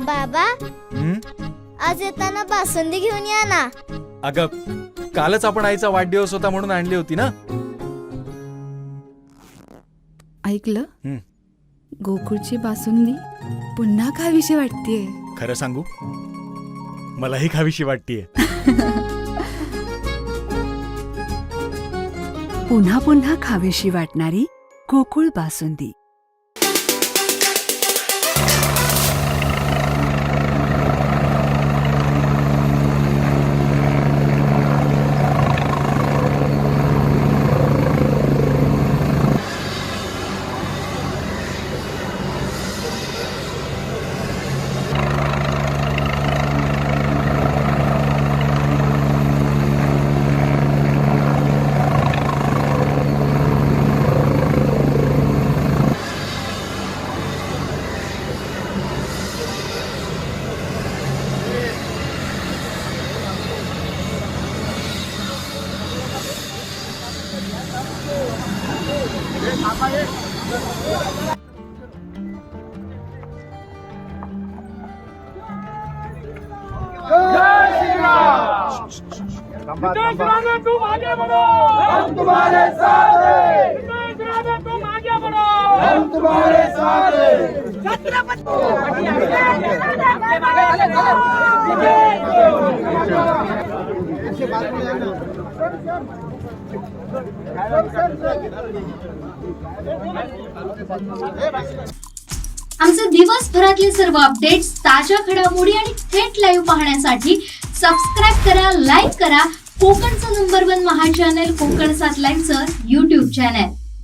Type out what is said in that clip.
बाबा, आज येताना बासुंदी घेऊन या ना. अगं, कालच आपण आईचा वाढदिवस होता म्हणून आणली होती ना. ऐकलं, गोकुळची बासुंदी पुन्हा खावीशी वाटतेय. खरं सांगू, मलाही खावीशी वाटतेय. पुन्हा पुन्हा खावीशी वाटणारी गोकुळ बासुंदी. तुम आगे बढ़ो, हम तुम्हारे साथ हैं. तुम आगे बढ़ो, हम तुम्हारे साथ हैं. आमचे दिवसभरातले सर्व अपडेट्स, ताज्या घडामोडी आणि थेट लाईव्ह पाहण्यासाठी सबस्क्राईब करा, लाईक करा कोकणचं नंबर 1 महा चॅनल कोकण 7 लाईव्हचं YouTube चॅनल.